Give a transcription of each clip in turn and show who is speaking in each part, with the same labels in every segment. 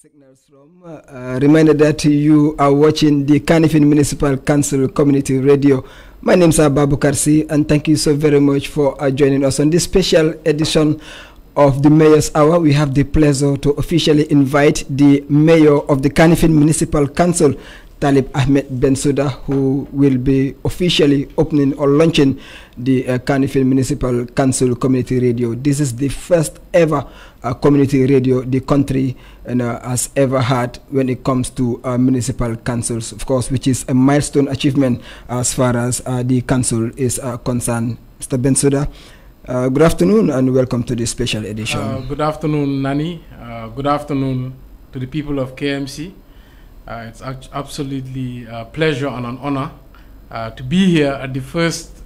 Speaker 1: Signals from reminder that you are watching the Kanifing Municipal Council Community Radio. My name is 𝒂𝒄𝒄𝒏, and thank you so very much for joining us on this special edition of the Mayor's Hour. We have the pleasure to officially invite the Mayor of the Kanifing Municipal Council, Talib Ahmed Bensouda, who will be officially opening or launching the Kanifing Municipal Council Community Radio. This is the first ever community radio the country has ever had when it comes to municipal councils, of course, which is a milestone achievement as far as the council is concerned. Mr. Bensouda, good afternoon and welcome to this special edition.
Speaker 2: Good afternoon, Nani. Good afternoon to the people of KMC. It's absolutely a pleasure and an honor to be here at the first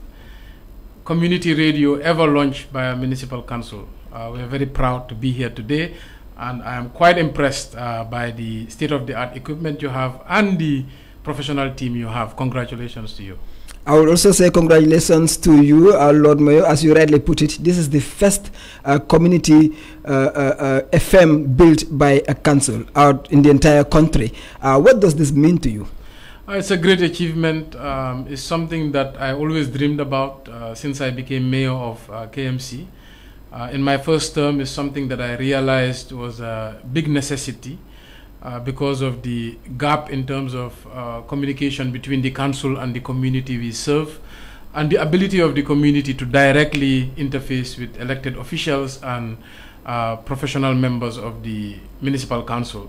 Speaker 2: community radio ever launched by a municipal council. We're very proud to be here today, and I am quite impressed by the state-of-the-art equipment you have and the professional team you have. Congratulations to you.
Speaker 1: I would also say congratulations to you, Lord Mayor. As you rightly put it, this is the first community FM built by a council out in the entire country. What does this mean to you?
Speaker 2: It's a great achievement. It's something that I always dreamed about since I became mayor of KMC. In my first term, it's something that I realized was a big necessity because of the gap in terms of communication between the council and the community we serve, and the ability of the community to directly interface with elected officials and professional members of the municipal council.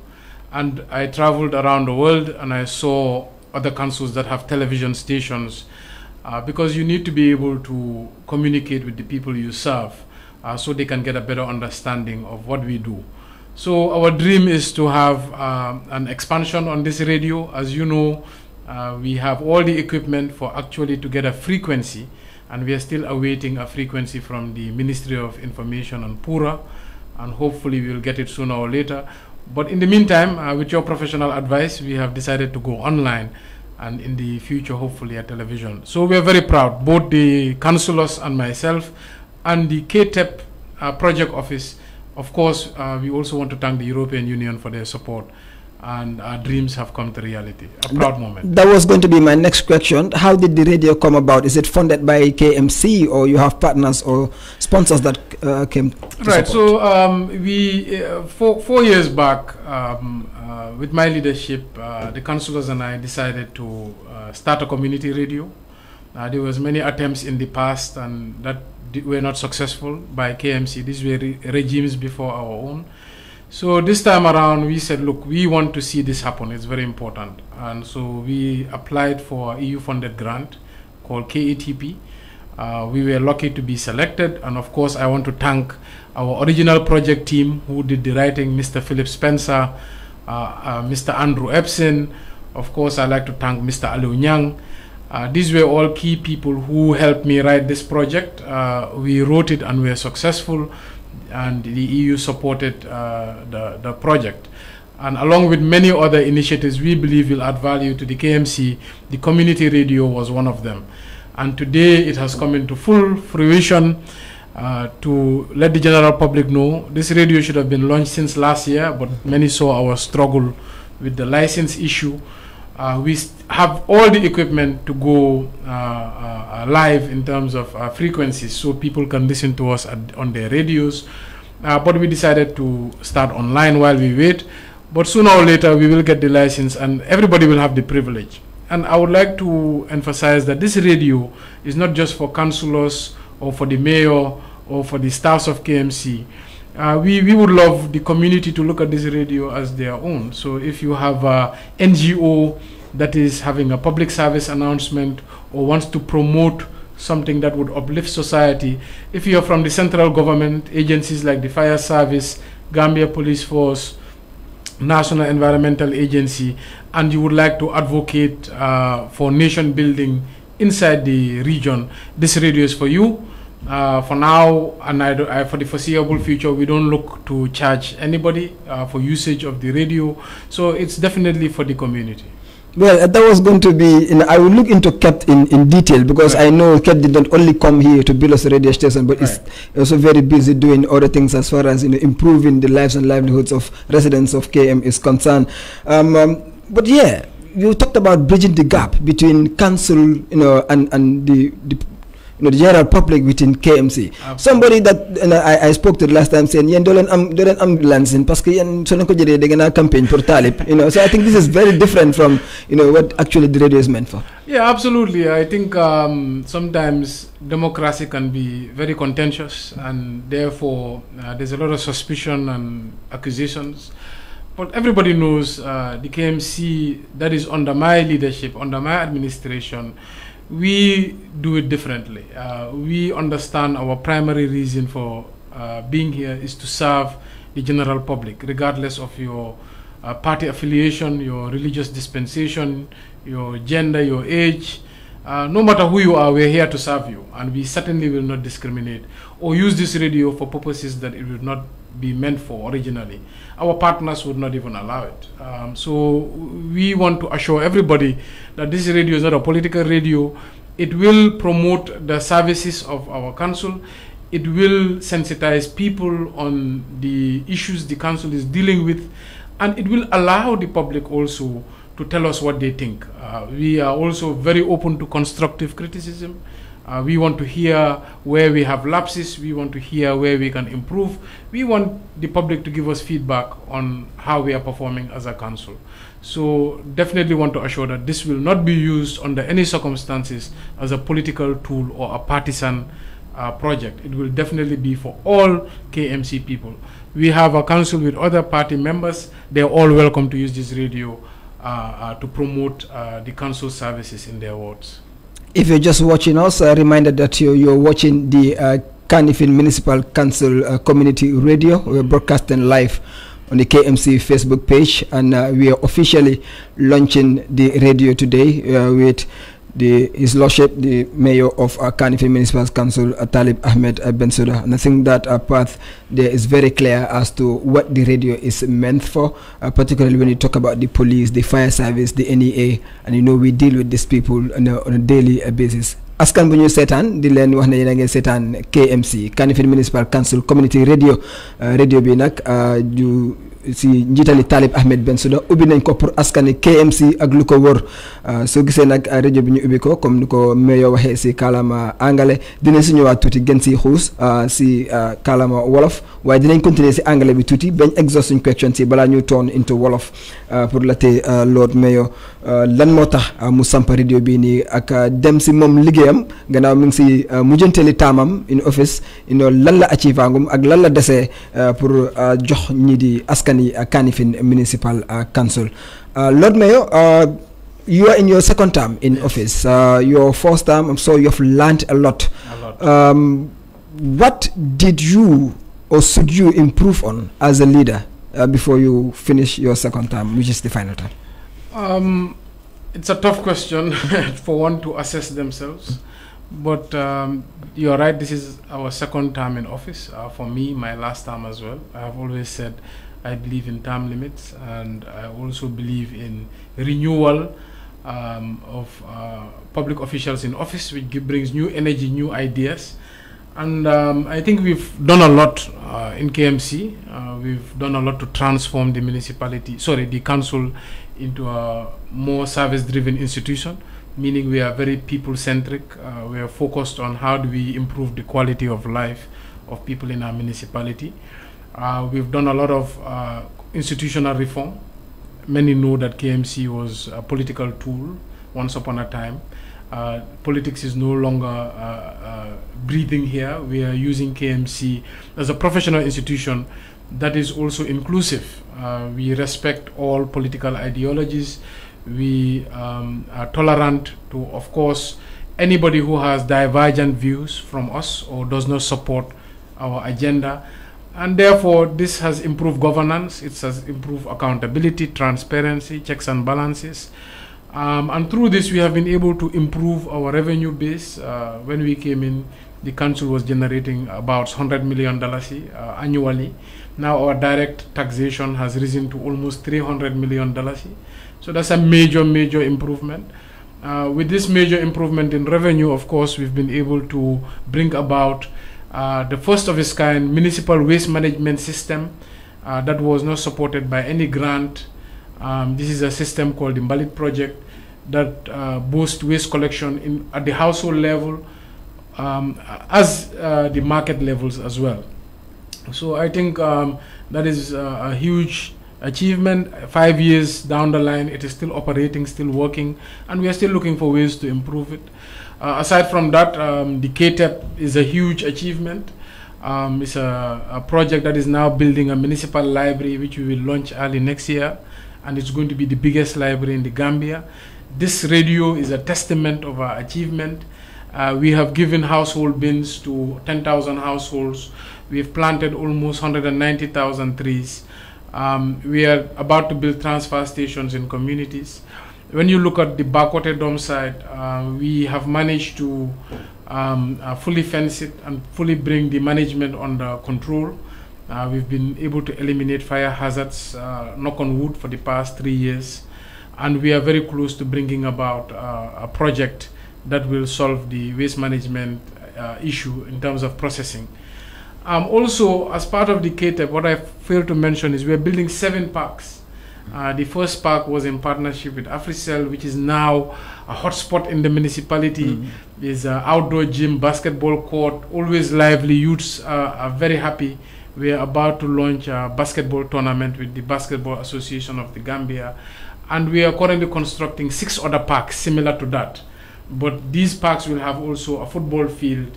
Speaker 2: And I traveled around the world and I saw other councils that have television stations because you need to be able to communicate with the people you serve so they can get a better understanding of what we do. So our dream is to have an expansion on this radio. As you know, we have all the equipment for actually to get a frequency, and we are still awaiting a frequency from the Ministry of Information and Pura, and hopefully we will get it sooner or later. But in the meantime, with your professional advice, we have decided to go online, and in the future, hopefully a television. So we are very proud, both the councillors and myself, and the 𝒂𝒄𝒄 project office. Of course, we also want to thank the European Union for their support, and our dreams have come to reality. A proud moment.
Speaker 1: That was going to be my next question. How did the radio come about? Is it funded by KMC, or you have partners or sponsors that came to
Speaker 2: Right,
Speaker 1: support?
Speaker 2: so 4 years back, with my leadership, the councillors and I decided to start a community radio. There was many attempts in the past, and that were not successful by KMC. These were regimes before our own. So this time around, we said, look, we want to see this happen. It's very important. And so we applied for an EU-funded grant called KATP. We were lucky to be selected. And of course, I want to thank our original project team who did the writing, Mr. Philip Spencer, Mr. Andrew Epson. Of course, I'd like to thank Mr. Aliu Nyang. These were all key people who helped me write this project. We wrote it and we were successful, and the EU supported the project. And along with many other initiatives we believe will add value to the KMC, the community radio was one of them. And today it has come into full fruition. To let the general public know, this radio should have been launched since last year, but many saw our struggle with the license issue. We have all the equipment to go live in terms of frequencies, so people can listen to us on their radios. But we decided to start online while we wait. But sooner or later, we will get the license and everybody will have the privilege. And I would like to emphasize that this radio is not just for councillors or for the mayor or for the staffs of KMC. We would love the community to look at this radio as their own. So if you have a NGO that is having a public service announcement or wants to promote something that would uplift society, if you are from the central government, agencies like the Fire Service, Gambia Police Force, National Environmental Agency, and you would like to advocate for nation building inside the region, this radio is for you. For now, and for the foreseeable future, we don't look to charge anybody for usage of the radio. So it's definitely for the community.
Speaker 1: Well, that was going to be, I will look into 𝒂𝒄 in detail, because I know 𝒂𝒄 did not only come here to build us a radio station, but it's also very busy doing other things as far as improving the lives and livelihoods of residents of KM is concerned. But yeah, you talked about bridging the gap between council, and the general public within KMC. Absolutely. Somebody that I spoke to the last time saying, "Yen dolen am lancing, parce que yen so ko jere de gana campaign for talib." So I think this is very different from what actually the radio is meant for.
Speaker 2: Yeah, absolutely. I think sometimes democracy can be very contentious, and therefore there's a lot of suspicion and accusations. But everybody knows the KMC that is under my leadership, under my administration, we do it differently. We understand our primary reason for being here is to serve the general public, regardless of your party affiliation, your religious dispensation, your gender, your age. No matter who you are, we're here to serve you, and we certainly will not discriminate or use this radio for purposes that it would not be meant for originally. Our partners would not even allow it. So we want to assure everybody that this radio is not a political radio. It will promote the services of our council. It will sensitize people on the issues the council is dealing with, and it will allow the public also to tell us what they think. We are also very open to constructive criticism. We want to hear where we have lapses. We want to hear where we can improve. We want the public to give us feedback on how we are performing as a council. So definitely want to assure that this will not be used under any circumstances as a political tool or a partisan project. It will definitely be for all KMC people. We have a council with other party members. They're all welcome to use this radio to promote the council services in their wards.
Speaker 1: If you're just watching us, a reminder that you're watching the Kanifing Municipal Council Community Radio. We're broadcasting live on the KMC Facebook page, and we are officially launching the radio today with His Lordship, the Mayor of Kanifing Municipal Council, Talib Ahmed Bensouda. And I think that our path there is very clear as to what the radio is meant for, particularly when you talk about the police, the fire service, the NEA, and we deal with these people on a daily basis. Askan bu ñu seetaan di leen wax ne yéen a ngi seetaan KMC Kanifing Municipal Council Community Radio. Radio bi nag si njiitali Talib Ahmed Bensouda ubbi nañ ko pour askani KMC ak lu ko wër. Soo gisee nag rajo bi ñu ubbi ko comme ni ko Mayor waxee si kàllaama angale, dinañ si ñëwaat tuuti gën si xuus si kàllaama wolof, waaye dinañ continuer si angale bi tuuti bañ exhaust suñ question si balaa ñu turn into wolof pour la te Lord Mayor lan moo tax mu samp radio bi nii ak dem si moom liggéeyam gannaaw mi ngi si mujjanteeli taamam in office lan la achieve angum ak lan la desee pour jox ñi di askani Kanifing Municipal Council. Lord Mayor, you are in your second term in office. Your first term, I'm sure you've learned a lot. What did you or should you improve on as a leader before you finish your second term, which is the final term?
Speaker 2: It's a tough question for one to assess themselves, but you're right, this is our second term in office. For me, my last term as well. I have always said I believe in term limits, and I also believe in renewal of public officials in office, which brings new energy, new ideas. And I think we've done a lot in KMC. We've done a lot to transform the the council into a more service-driven institution, meaning we are very people-centric. We are focused on how do we improve the quality of life of people in our municipality. We've done a lot of institutional reform. Many know that KMC was a political tool once upon a time. Politics is no longer breathing here. We are using KMC as a professional institution that is also inclusive. We respect all political ideologies. We are tolerant to, of course, anybody who has divergent views from us or does not support our agenda. And therefore, this has improved governance, it has improved accountability, transparency, checks and balances. And through this, we have been able to improve our revenue base. When we came in, the council was generating about $100 million annually. Now our direct taxation has risen to almost $300 million. So that's a major improvement. With this major improvement in revenue, of course, we've been able to bring about the first of its kind municipal waste management system that was not supported by any grant. This is a system called the 𝒂𝒏 project that boosts waste collection at the household level as the market levels as well. So I think that is a huge achievement. 5 years down the line, it is still operating, still working, and we are still looking for ways to improve it. Aside from that, the 𝒂𝒄𝒄𝒏 is a huge achievement. It's a project that is now building a municipal library, which we will launch early next year, and it's going to be the biggest library in the Gambia. This radio is a testament of our achievement. We have given household bins to 10,000 households. We have planted almost 190,000 trees. We are about to build transfer stations in communities. When you look at the 𝒂𝒂𝒏 side, we have managed to fully fence it and fully bring the management under control. We've been able to eliminate fire hazards, knock on wood, for the past 3 years. And we are very close to bringing about a project that will solve the waste management issue in terms of processing. Also, as part of the 𝒂𝒄𝒄𝒏, what I failed to mention is we are building 7 parks. The first park was in partnership with 𝒂𝒊𝒏, which is now a hotspot in the municipality. There's an outdoor gym, basketball court, always lively. Youths are very happy. We are about to launch a basketball tournament with the Basketball Association of the Gambia. And we are currently constructing 6 other parks similar to that. But these parks will have also a football field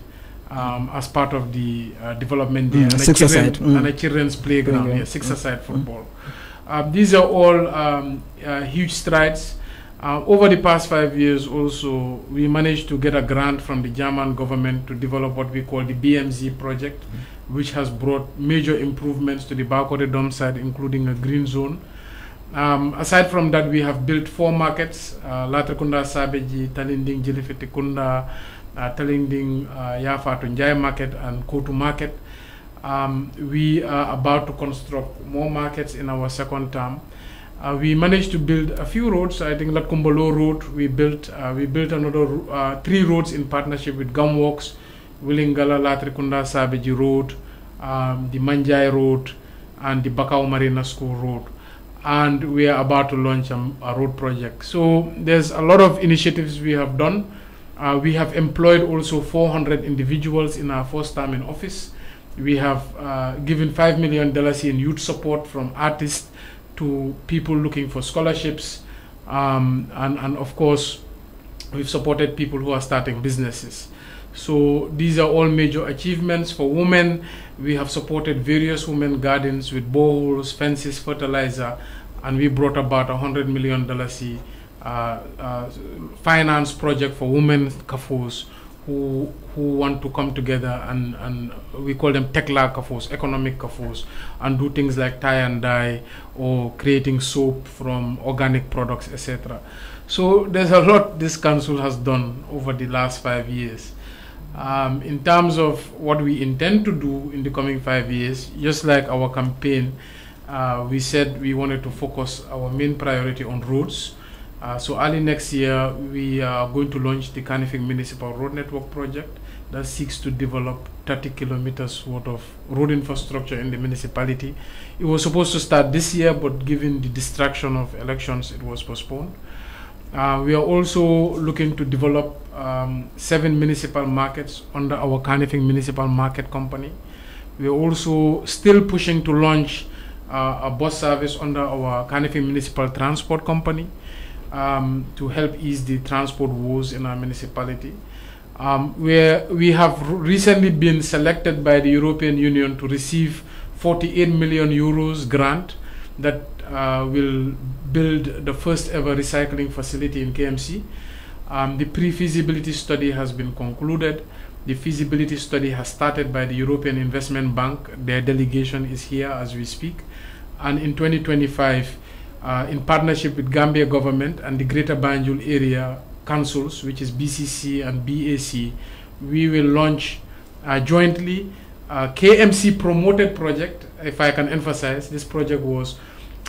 Speaker 2: as part of the development there, and a children's playground, six-a-side football. These are all huge strides. Over the past 5 years also, we managed to get a grant from the German government to develop what we call the BMZ project, which has brought major improvements to the 𝒂𝒂𝒏 side, including a green zone. Aside from that, we have built 4 markets, Latrikunda Sabeji, Talinding Jilifitikunda, Talinding Yafatu Njai market, and Kotu market. We are about to construct more markets in our second term. We managed to build a few roads. I think Latkumbalo Road, we built another 3 roads in partnership with Gumworks, Willingala Latrikunda Sabeji Road, the Manjai Road, and the Bakau Marina School Road. And we are about to launch a road project. So there's a lot of initiatives we have done. We have employed also 400 individuals in our first term in office. We have given $5 million in youth support, from artists to people looking for scholarships. And of course, we've supported people who are starting businesses. So these are all major achievements. For women, we have supported various women gardens with boreholes, fences, fertilizer, and we brought about $100 million finance project for women kafos who want to come together, and we call them tekla kafos, economic kafos, and do things like tie and dye or creating soap from organic products, etc. So there's a lot this council has done over the last 5 years. In terms of what we intend to do in the coming 5 years, just like our campaign, we said we wanted to focus our main priority on roads. So early next year, we are going to launch the 𝒂𝒂𝒃 Municipal Road Network project that seeks to develop 30 kilometers worth of road infrastructure in the municipality. It was supposed to start this year, but given the distraction of elections, it was postponed. We are also looking to develop 7 municipal markets under our 𝒂𝒂𝒃 Municipal Market Company. We are also still pushing to launch a bus service under our 𝒂𝒂𝒃 Municipal Transport Company to help ease the transport woes in our municipality. Where we have recently been selected by the European Union to receive 48 million euros grant that will build the first ever recycling facility in KMC. The pre-feasibility study has been concluded. The feasibility study has started by the European Investment Bank. Their delegation is here as we speak. And in 2025, in partnership with Gambia government and the Greater Banjul Area Councils, which is BCC and BAC, we will launch jointly a KMC promoted project. If I can emphasize, this project was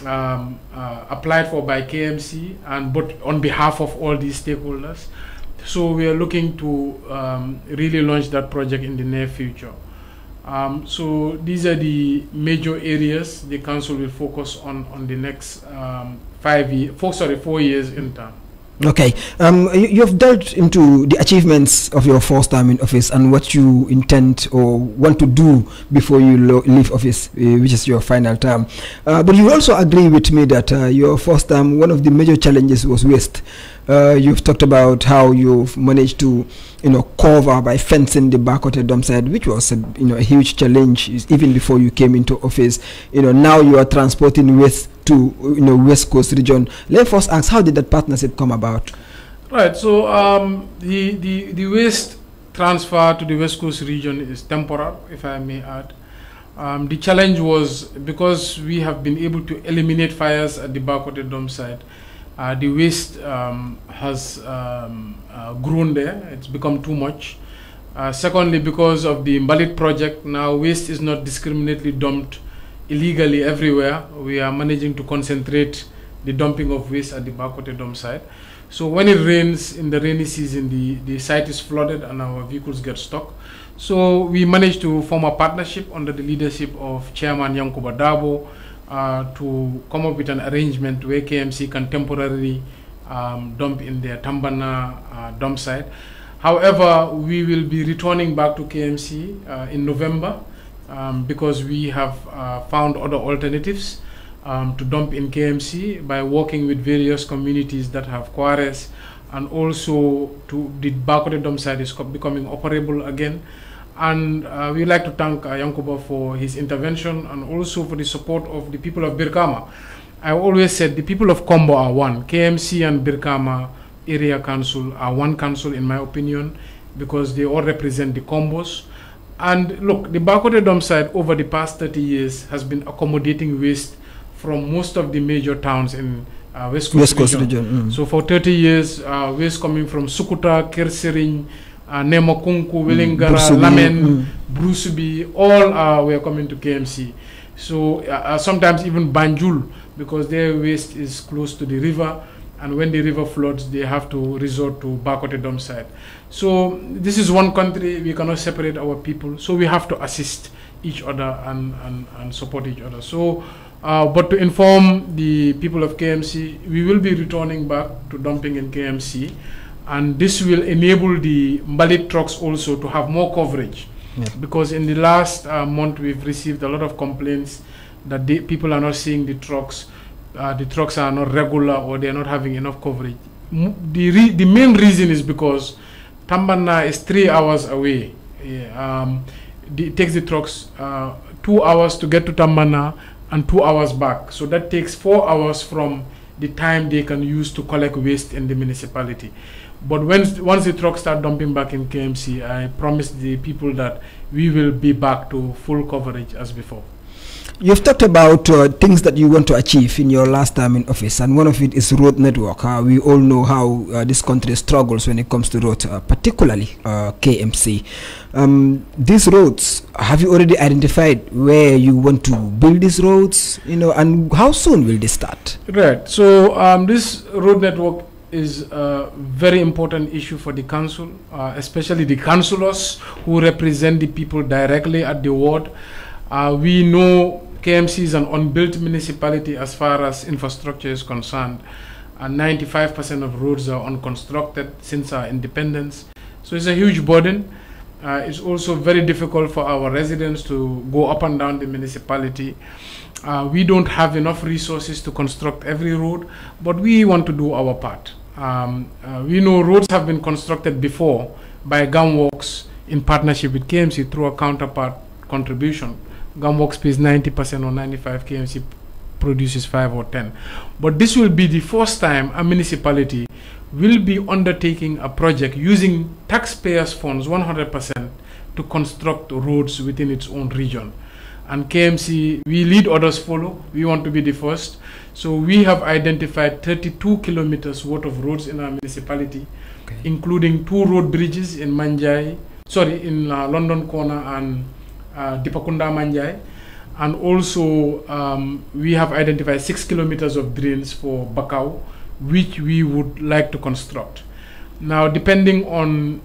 Speaker 2: applied for by KMC, and but on behalf of all these stakeholders. So we are looking to really launch that project in the near future. So these are the major areas the council will focus on the next 4 years in term.
Speaker 1: Okay, you've delved into the achievements of your first time in office and what you intend or want to do before you leave office, which is your final term. But you also agree with me that your first time, one of the major challenges was waste. You've talked about how you've managed to, cover by fencing the 𝒂𝒂𝒏 side, which was a huge challenge even before you came into office. Now you are transporting waste to West Coast region. Let us first ask, how did that partnership come about?
Speaker 2: Right. So the waste transfer to the West Coast region is temporal, if I may add. The challenge was because we have been able to eliminate fires at the 𝒂𝒂𝒏 side. The waste has grown there. It's become too much. Secondly, because of the Mbalit project, now waste is not discriminately dumped illegally everywhere. We are managing to concentrate the dumping of waste at the 𝒂𝒂𝒏 site. So when it rains in the rainy season, the site is flooded and our vehicles get stuck. So we managed to form a partnership under the leadership of Chairman Yankuba Dabo to come up with an arrangement where KMC can temporarily dump in their Tambana dump site. However, we will be returning back to KMC in November because we have found other alternatives to dump in KMC by working with various communities that have quarries, and also the 𝒂𝒂𝒏 site is becoming operable again. And we'd like to thank Yankuba for his intervention and also for the support of the people of Birkama. I always said the people of Kombo are one. KMC and Birkama Area Council are one council, in my opinion, because they all represent the Kombos. And look, the 𝒂𝒂𝒏 site over the past 30 years has been accommodating waste from most of the major towns in West Coast region. So for 30 years, waste coming from Sukuta, Kersiring, Nemakunku, Welingara, Lamen, Brusubi, all were coming to KMC. So sometimes even Banjul, because their waste is close to the river, and when the river floods, they have to resort to 𝒂𝒂𝒏 site. So this is one country, we cannot separate our people, so we have to assist each other and support each other. So, but to inform the people of KMC, we will be returning back to dumping in KMC, and this will enable the Mbalit trucks also to have more coverage. Yeah. Because in the last month, we've received a lot of complaints that people are not seeing the trucks are not regular, or they are not having enough coverage. The main reason is because Tambana is 3 hours away. It takes the trucks 2 hours to get to Tambana and 2 hours back. So that takes 4 hours from the time they can use to collect waste in the municipality. But once the trucks start dumping back in KMC, I promise the people that we will be back to full coverage as before.
Speaker 1: You've talked about things that you want to achieve in your last time in office, and one of it is road network. We all know how this country struggles when it comes to roads, particularly KMC. These roads, have you already identified where you want to build these roads, and how soon will they start?
Speaker 2: Right. So this road network is a very important issue for the council, especially the councillors who represent the people directly at the ward. We know KMC is an unbuilt municipality as far as infrastructure is concerned, and 95% of roads are unconstructed since our independence. So it's a huge burden. It's also very difficult for our residents to go up and down the municipality. We don't have enough resources to construct every road, but we want to do our part. We know roads have been constructed before by GAMWorks in partnership with KMC through a counterpart contribution. GAMWorks pays 90% or 95%, KMC produces 5 or 10. But this will be the first time a municipality will be undertaking a project using taxpayers' funds 100% to construct roads within its own region. And KMC, we lead, others follow. We want to be the first. So we have identified 32 kilometers worth of roads in our municipality, okay, including 2 road bridges in London Corner and Dipakunda Manjai, And also, we have identified 6 kilometers of drains for Bakau, which we would like to construct. Now, depending on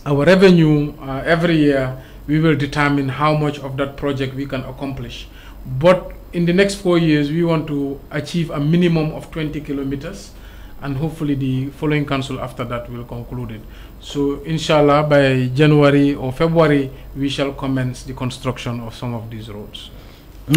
Speaker 2: our revenue every year, we will determine how much of that project we can accomplish. But in the next 4 years, we want to achieve a minimum of 20 kilometers, and hopefully the following council after that will conclude it. So, inshallah, by January or February, we shall commence the construction of some of these roads.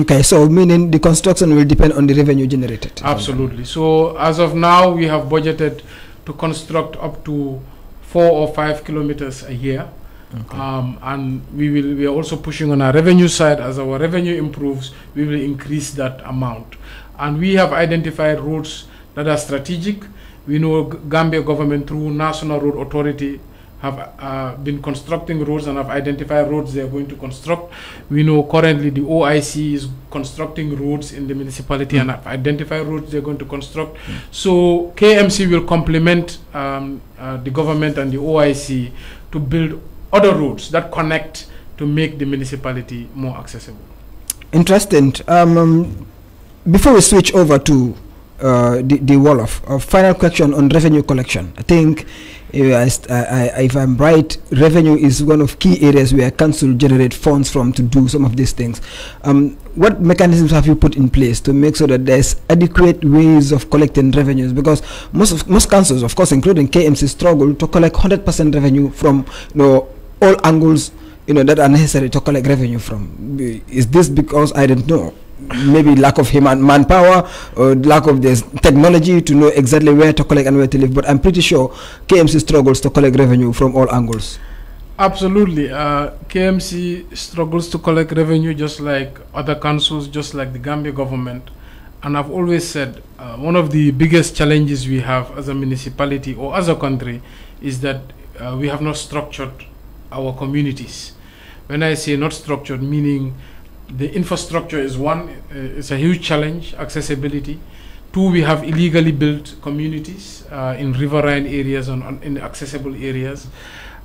Speaker 1: Okay, so meaning the construction will depend on the revenue generated.
Speaker 2: Absolutely. So, as of now, we have budgeted to construct up to 4 or 5 kilometers a year. Okay. And we are also pushing on our revenue side. As our revenue improves, we will increase that amount. And we have identified roads that are strategic. We know Gambia government through National Road Authority have been constructing roads and have identified roads they are going to construct. We know currently the OIC is constructing roads in the municipality and have identified roads they're going to construct. So KMC will complement the government and the OIC to build other roads that connect to make the municipality more accessible. Interesting.
Speaker 1: Before we switch over to the Wolof, final question on revenue collection. I think if I'm right, revenue is one of key areas where council generate funds from to do some of these things. What mechanisms have you put in place to make sure that there's adequate ways of collecting revenues? Because most councils, of course, including KMC, struggle to collect 100% revenue from all angles that are necessary to collect revenue from. Is this because, I don't know, maybe lack of manpower or lack of this technology to know exactly where to collect and where to live? But I'm pretty sure KMC struggles to collect revenue from all angles.
Speaker 2: Absolutely. KMC struggles to collect revenue just like other councils, just like the Gambia government. And I've always said one of the biggest challenges we have as a municipality or as a country is that we have not structured our communities. When I say not structured, meaning the infrastructure is one, it's a huge challenge, accessibility. Two, we have illegally built communities in riverine areas and in accessible areas.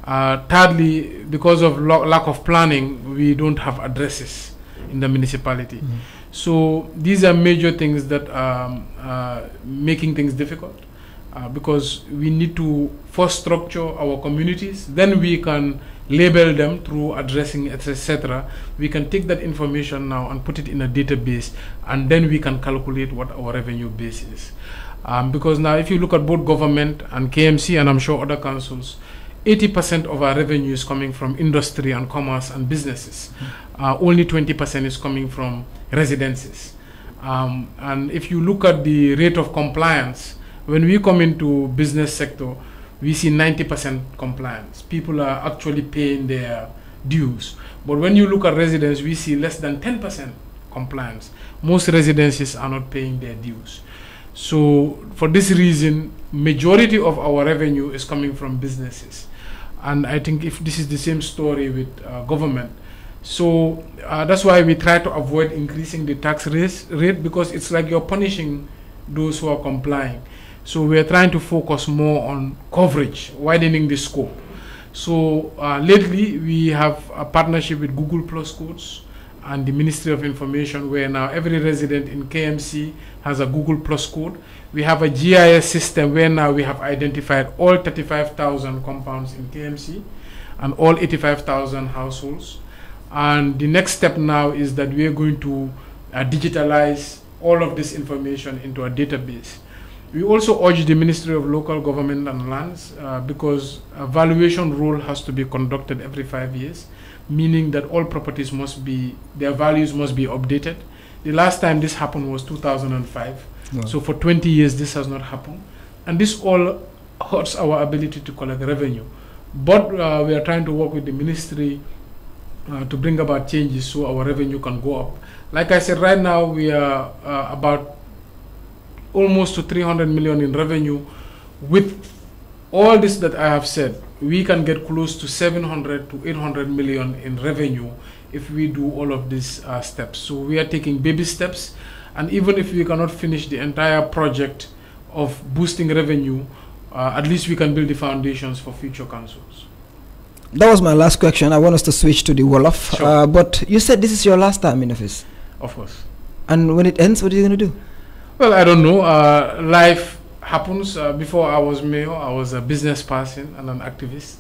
Speaker 2: Thirdly, because of lack of planning, we don't have addresses in the municipality. So these are major things that are making things difficult because we need to first structure our communities, then we can label them through addressing, etc. We can take that information now and put it in a database, and then we can calculate what our revenue base is. Because now if you look at both government and KMC, and I'm sure other councils, 80% of our revenue is coming from industry and commerce and businesses. Only 20% is coming from residences. And if you look at the rate of compliance, when we come into business sector, we see 90% compliance. People are actually paying their dues. But when you look at residents, we see less than 10% compliance. Most residences are not paying their dues. So for this reason, majority of our revenue is coming from businesses. And I think if this is the same story with government. So that's why we try to avoid increasing the tax rate because it's like you're punishing those who are complying. So we are trying to focus more on coverage, widening the scope. So lately we have a partnership with Google Plus Codes and the Ministry of Information, where now every resident in KMC has a Google Plus code. We have a GIS system where now we have identified all 35,000 compounds in KMC and all 85,000 households. And the next step now is that we are going to digitalize all of this information into a database. We also urge the Ministry of Local Government and Lands because a valuation role has to be conducted every 5 years, meaning that all properties must be, their values must be updated. The last time this happened was 2005. Wow. So for 20 years this has not happened. And this all hurts our ability to collect revenue. But we are trying to work with the ministry to bring about changes so our revenue can go up. Like I said, right now we are about almost to 300 million in revenue. With all this that I have said, we can get close to 700 to 800 million in revenue if we do all of these steps. So we are taking baby steps, and even if we cannot finish the entire project of boosting revenue, at least we can build the foundations for future councils.
Speaker 1: That was my last question. I want us to switch to the Wolof. Sure. But you said this is your last time in office.
Speaker 2: of course.
Speaker 1: And when it ends, what are you going to do?
Speaker 2: Well, I don't know. Life happens. Before I was mayor, I was a business person and an activist.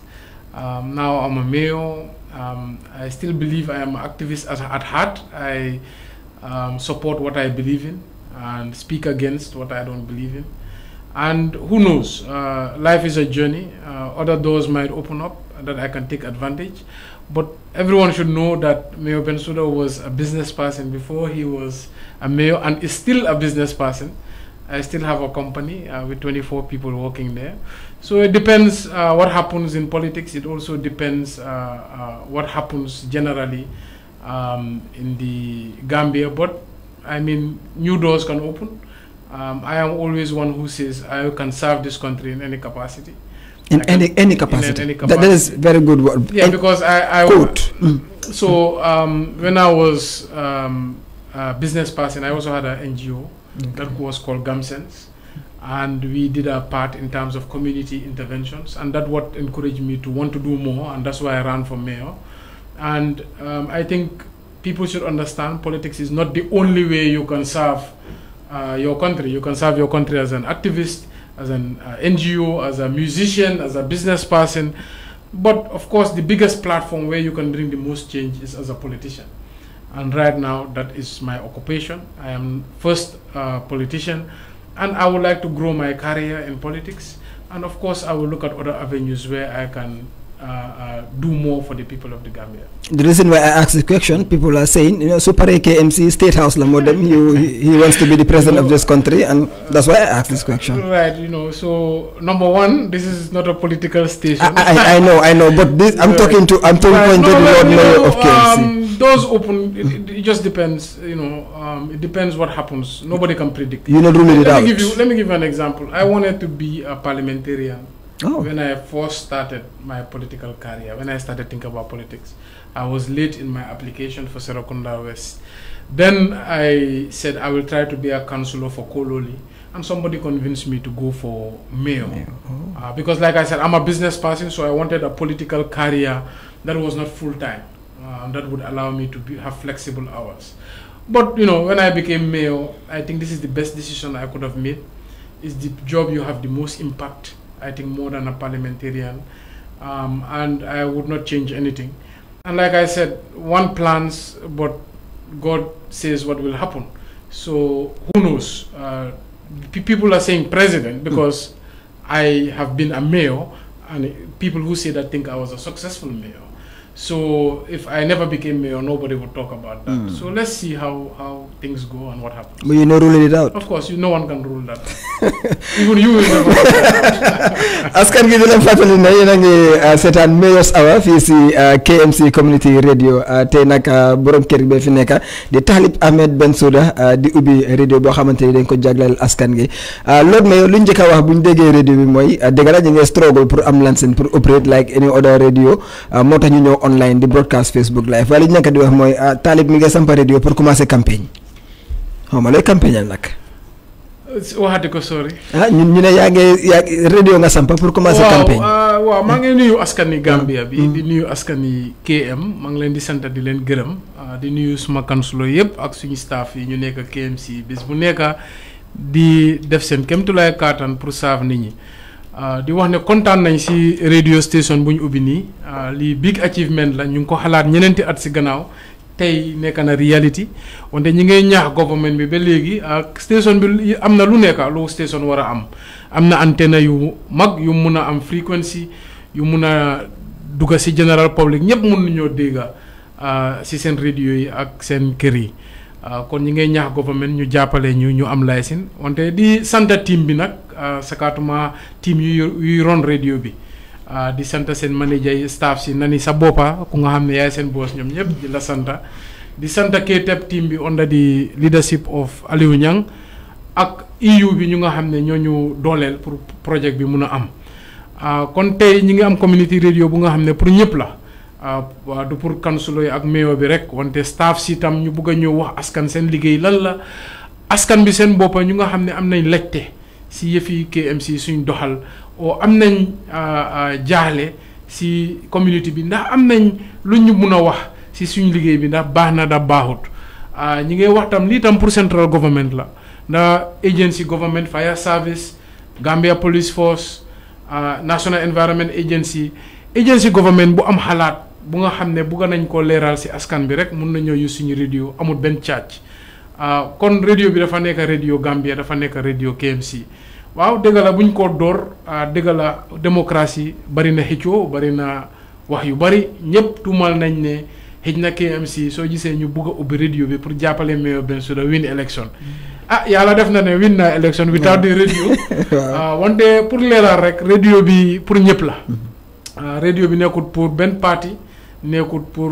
Speaker 2: Now I'm a mayor. I still believe I am an activist at heart. I support what I believe in and speak against what I don't believe in. And who knows? Life is a journey. Other doors might open up that I can take advantage. But everyone should know that Mayor Bensouda was a business person before he was a mayor and is still a business person. I still have a company with 24 people working there. So it depends what happens in politics. It also depends what happens generally in the Gambia. But I mean, new doors can open. I am always one who says I can serve this country in any capacity.
Speaker 1: In any capacity. That is very good word.
Speaker 2: Yeah, because So when I was a business person, I also had an NGO that was called GAMSENS, and we did our part in terms of community interventions, and that's what encouraged me to want to do more, and that's why I ran for mayor. And I think people should understand politics is not the only way you can serve your country. You can serve your country as an activist, as an NGO, as a musician, as a business person. But of course, the biggest platform where you can bring the most change is as a politician. And right now, that is my occupation. I am first politician, and I would like to grow my career in politics. And of course, I will look at other avenues where I can do more for the people of the Gambia. The
Speaker 1: reason why I asked the question, people are saying, you know, Super KMC State House Lamodem, he wants to be the president of this country, and that's why I asked this question.
Speaker 2: Right, you know, so number one, this is not a political station.
Speaker 1: I know, but this, I'm talking to the Lord Mayor of KMC.
Speaker 2: Doors open, it just depends, you know, it depends what happens. Nobody can predict.
Speaker 1: You're not ruling it out.
Speaker 2: Let me give you an example. I wanted to be a parliamentarian. When I first started my political career, when I started thinking about politics, I was late in my application for Serekunda West. Then I said I will try to be a councillor for Kololi, and somebody convinced me to go for mayor. Because like I said, I'm a business person, so I wanted a political career that was not full-time, that would allow me to have flexible hours. But you know, when I became mayor, I think this is the best decision I could have made. It's the job you have the most impact, I think, more than a parliamentarian, and I would not change anything. And like I said, one plans, but God says what will happen. So who knows? People are saying president because I have been a mayor, and people who say that think I was a successful mayor. So if I never became mayor, nobody would talk about that. So let's see how things go and what happens.
Speaker 1: But you're not ruling it out.
Speaker 2: Of course, no one can rule that. Even you will never rule that out.
Speaker 1: Askan gi dina fatali na yena ngi setan Mayor's Hour fi ci KMC Community Radio tay nak borom kër be fi nekk di Talib Ahmed Bensouda di ubi radio bo xamanteni dañ ko jaglal askan gi Lord Mayor luñu jëk wax buñu déggé radio bi moy dégg la ñi ngi struggle pour am license pour operate like any other radio motax ñu ñëw online di broadcast Facebook live wala ñaka di wax moy Talib mi nga sampa radio pour commencer campagne xawma lay campagne nak
Speaker 2: waxati ko sorry
Speaker 1: ñu ne yaa ngi radio nga sampa pour commencer campagne
Speaker 2: waaw maa ngi nuyu askani Gambia bi di nuyu askani KM maa ngi leen di sant di leen gërëm di nuyu suma councilor yëpp ak suñu staff yi ñu nekk KMC bis bu nekk di def seen kéemtulaay kàttan pour saaf nit ñi di wax ne kontaan nañ si radio station bu ñu ubbi nii lii big achievement la ñu ngi ko xalaat ñeneenti at si gannaaw tey nekk na reality wante ñi ngay ñaax government bi ba léegi ak station bi am na lu nekk lu station war a am na antenne yu mag yu mun a am frequency yu mun a dugg si general public ñëpp mun nañoo dégg si seen radio yi ak seen kër yi kon ñi ngay ñaax government ñu jàppale ñu am licence wante di sant team bi nag sakatuma team yuy ron radio bi di sant seen manager yi staff si nani sa boppa ku nga xam ne yaay seen boss ñoom ñëpp di la sant di sant KTEP team bi under the leadership of Aliou Niang ak EU bi ñu nga xam ne ñooñu dooleel pour projet bi mun a am kon tey ñi ngi am community radio bu nga xam ne pour ñëpp la waaw du pour councilor yi ak mayor bi rek wante staff si tam ñu bëgg a ñëw wax askan seen liggéey lan la askan bi seen boppa ñu nga xam ne am nañ lajte si yëfi KMC suñ doxal o am nañ jaaxle si community bi ndax am nañ lu ñu mun a wax si suñ liggéey bi ndax baax na da baaxut ñi ngay wax tam lii tam pour central government la ndax agency government fire service Gambia Police Force National Environment Agency government bu am xalaat bu nga xam ne bugga nañ koo leeral si askan bi rek mun nañoo use suñu radio amul benn charge kon radio bi dafa nekk radio Gambia dafa nekk radio KMC waaw dëgg la buñ ko door dëgg la démocratie bari na xëccoo bari na wax yu bari ñëpp tuumal nañ ne xëj na KMC soo gisee ñu bugg a ubbi radio bi pour jàppale mayor Bensouda win election yàlla def na ne win na election without the radio wante pour leeral rek radio bi pour ñëpp la radio bi nekkut pour benn parti nekkut pour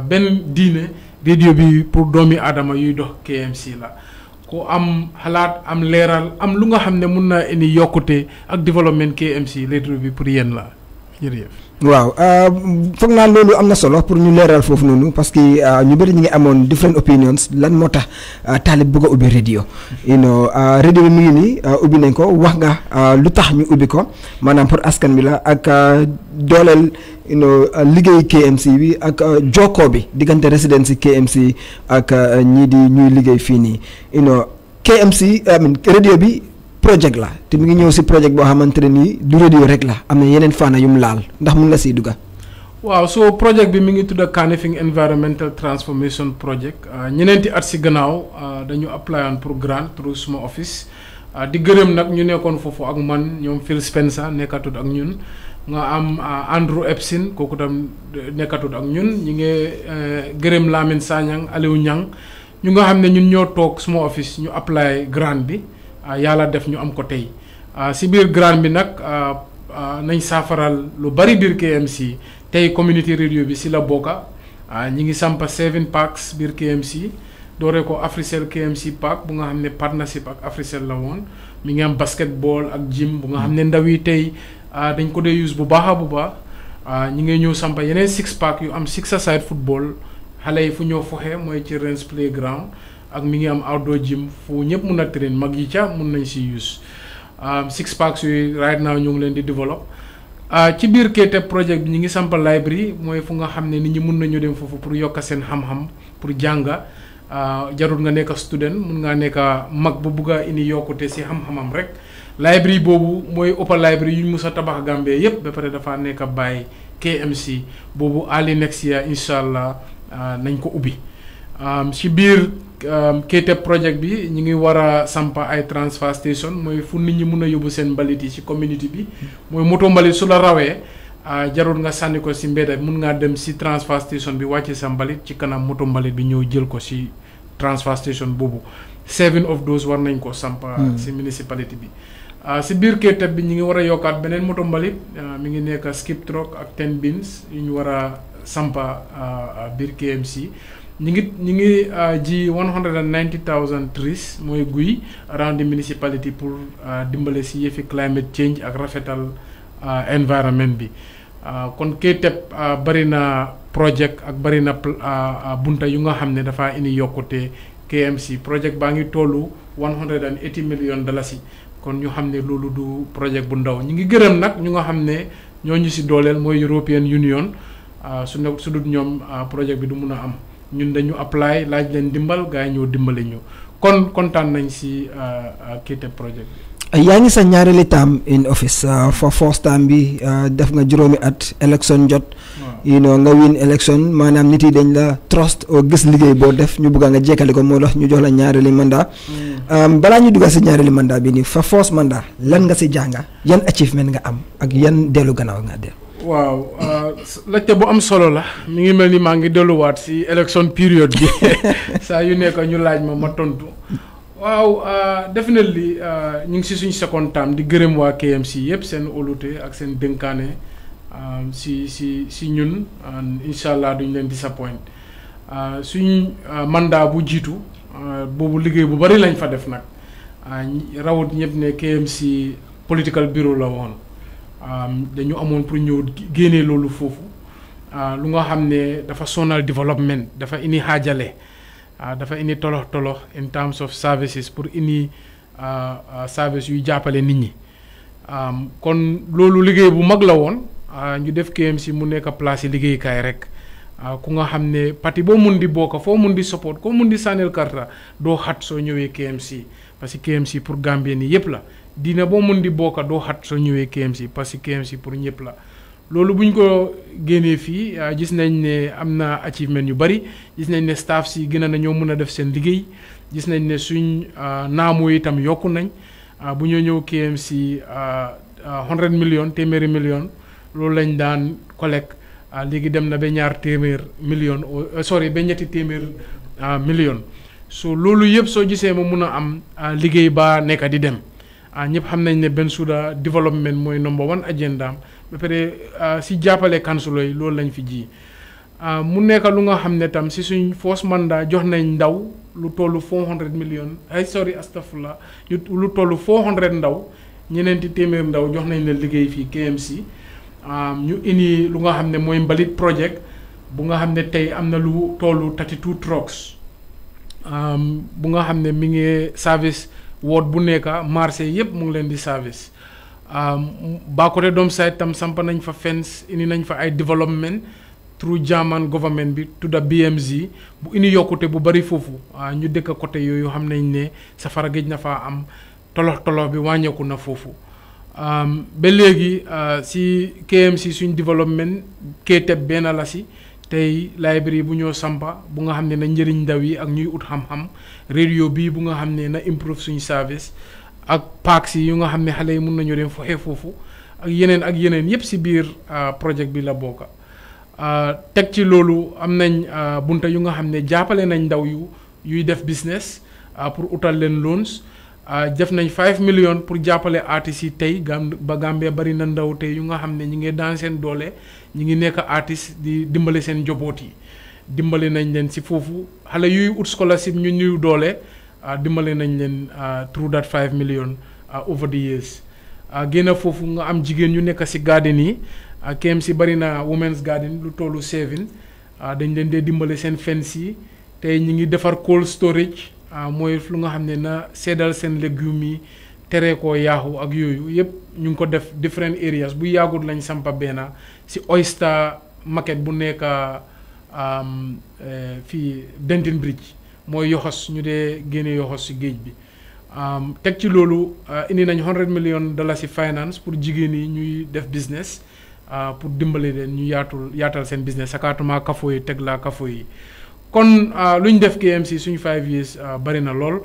Speaker 2: benn diine radio bi pour doomi aadama yuy dox KMC la ku am xalaat am leeral am lu nga xam ne mun naa indi yokkute ak développement KMC radio bi pour yéen la jërëjëf.
Speaker 1: waaw foog naa loolu am na solo pour ñu leeral foofu noonu parce que ñu bëri ñu ngi amoon different opinions lan moo tax taalib bëgg a ubbi radio radio bi mu ngi nii ubbi nañ ko wax nga lu tax ñu ubbi ko maanaam pour askan bi la ak dooleel liggéey KMC bi ak jokkoo bi diggante résidence KMC ak ñii di ñuy liggéey fii nii KMC radio bi projet la te mi ngi ñëw si projet boo xamante ne nii du radio rek la am na yeneen fànn yu mu laal ndax mun nga siy dugga
Speaker 2: waaw so projet bi mi ngi tudda Kanifing Environmental Transformation Project ñeneenti at si gannaaw dañu apply on pour grant through suma office di gërëm nag ñu nekkoon foofu ak man ñoom Phil Spencer nekkatut ak ñun nga am Andrew Epsin kooku tam nekkatut ak ñun ñi ngi gërëm Lamine Sanyang Aliou Niang ñu nga xam ne ñun ñoo toog suma office ñu apply grant bi yàlla def ñu am ko tey si biir grant bi nag nañ saafaral lu bari biir KMC tey community radio bi si la bokka ñi ngi sampa 7 parks biir KMC dooree ko Africell KMC park bu nga xam ne partnership ak Africell la woon mi ngi am basketball ak gym bu nga xam ne ndaw yi tey dañ ko dee use bu baax ñi ngi ñëw sampa yeneen 6 park yu am 6-a-side football xale yi fu ñoo foxe mooy ci Rens playground ak mi ngi am outdoor gym fu ñëpp mun a train mag yi ca mun nañ si use 6 parks yooyu right now ñu ngi leen di develop ci biir KTEP project bi ñu ngi sampa library mooy fu nga xam ne nit ñi mun nañu dem foofu pour yokk seen xam-xam pour jànga jarul nga nekk student mun ngaa nekk mag bu bugg a indi yokkute si xam-xamam rek library boobu mooy ëppa library yu ñu mus a tabax Gambie yépp ba pare dafa nekk bàyyi KMC boobu early next year incha allah nañ ko ubbi si biir KTEP project bi ñu ngi war a sampa ay transfer station mooy fu nit ñi mun a yóbbu seen mbalit yi ci community bi mooy moto mbalit su la rawee jarul nga sànni ko si mbedda mun ngaa dem si transfer station bi wàcce sa mbalit ci kanam moto mbalit bi ñëw jël ko si transfer station boobu 7 of those war nañ ko sampa si municipality bi si biir KTEP bi ñu ngi war a yokkaat beneen moto mbalit mi ngi nekk skip truck ak 10 bins yu ñu war a sampa biir KMC ñi ngi ji 190,000 trees mooy guy around the municipality pour dimbale si yëfi climate change ak rafetal environment bi kon KTEP bari na project ak bari na bunta yu nga xam ne dafa indi yokkute KMC project baa ngi tollu 180 million dalasi kon ñu xam ne loolu du project bu ndaw ñi ngi gërëm nag ñu nga xam ne ñoo ñu si dooleel mooy European Union su dut ñoom project bi du mun a am ñun dañu apply laaj leen dimbal gars yi ñoo dimbale ñu kon kontaan nañ si KTEP project bi.
Speaker 1: yaa ngi sa ñaareeli term in office for first time bi def nga juróomi at election jot. nga win election maanaam nit yi dañ la trust o gis liggéey boo def ñu bëgg nga jekkali ko moo tax ñu jox la ñaareeli mandat. balaa ñu dugga si ñaareeli mandat bi nii fa first mandat lan nga si jànga yan achievement nga am ak yan dellu gannaaw nga del
Speaker 2: waaw laajte bu am solo la mi ngi mel ni maa ngi delluwaat si election period bi saa yu nekk ñu laaj ma tontu waaw definitely ñu ngi si suñ second term di gërëm waa KMC yëpp seen olute ak seen dénkaane si ñun incha allah duñ leen disappoint suñ mandat bu jiitu boobu liggéey bu bari lañ fa def nag rawut ñëpp ne KMC political bureau la woon dañu amoon pour ñëw génnee loolu foofu lu nga xam ne dafa sonal development dafa indi xaajale dafa indi tolox in terms of services pour indi service yuy jàppale nit ñi kon loolu liggéey bu mag la woon ñu def KMC mu nekk place yi liggéeykaay rek ku nga xam ne parti boo mun di bokk foo mun di support ko mun di sànnil karta doo xat soo ñëwee KMC parce que KMC pour Gambien yi yëpp la diina boo mun di bokk doo xat soo ñëwee KMC parce que KMC pour ñëpp la loolu buñ ko génnee fii gis nañ ne am na achievement yu bari gis nañ ne staff si gën a nañoo mën a def seen liggéey gis nañ ne suñ naamu itam yokku nañ bu ñoo ñëw KMC 100 millions téeméeri millions loolu lañ daan collecte léegi dem na ba ñaar téeméer millions sorry ba ñetti téeméer millions so loolu yëpp soo gisee ma mun a am liggéey ba nekk di dem ñëpp xam nañ ne Bensouda développement mooy number one agenda ba pare si jàppale kansulo yi loolu lañ fi ji mu nekk lu nga xam ne tam si suñ first mandat jox nañ ndaw lu tollu 400 millions astafurlah lu tollu 400 ndaw ñeneenti téeméer ndaw jox nañ leen liggéey fii KMC ñu indi lu nga xam ne mooy mbalit project bu nga xam ne tey am na lu tollu 32 trucks bu nga xam ne mi ngi service ward bu nekk marché yëpp mu ngi leen di service Bakoteh Dome site tam samp nañ fa fence indi nañ fa ay development through German government bi tudda BMG bu indi yokkute bu bari foofu ñu dëkk côté yooyu xam nañ ne safara géej na faa am tolox bi wàññeeku na foofu ba léegi si KMC suñ développement KTEB benn la si tey library bu ñoo sampa bu nga xam ne na njëriñ ndaw yi ak ñuy ut xam-xam radio bi bu nga xam ne na improve suñu service ak parks yi yu nga xam ne xale yi mun nañu dem foxee foofu ak yeneen yépp si biir projet bi la bokka teg ci loolu am nañ bunta yu nga xam ne jàppale nañ ndaw yuy def business pour utal leen loans def nañ 5 millions pour jàppale artistes yi tey ba Gambie bari na ndaw tey yu nga xam ne ñi ngi daan seen doole ñi ngi nekk artiste di dimbale seen njaboot yi dimbale nañ leen si foofu xale yuy ut scholarship ñu niw doole dimbale nañ leen through that 5 millions over the years génn foofu nga am jigéen ñu nekk si garden yi KMC bari na women's garden lu tollu 7 dañ leen dee dimbale seen fence yi tey ñi ngi defar cold storage mooy lu nga xam ne na seddal seen légumes yi tere koo yaaxu ak yooyu yëpp ñu ngi ko def different areas bu yàggul lañ sampa benn si oyster market bu nekk fii Denton Bridge mooy yoxos ñu dee génne yoxos si géej bi teg ci loolu indi nañ $100 million si finance pour jigéen yi ñuy def business pour dimbale leen ñu yaatal seen business sakaatuma kafo yi teg laa kafo yi kon lu ñu def KMC suñu 5 years bari na lool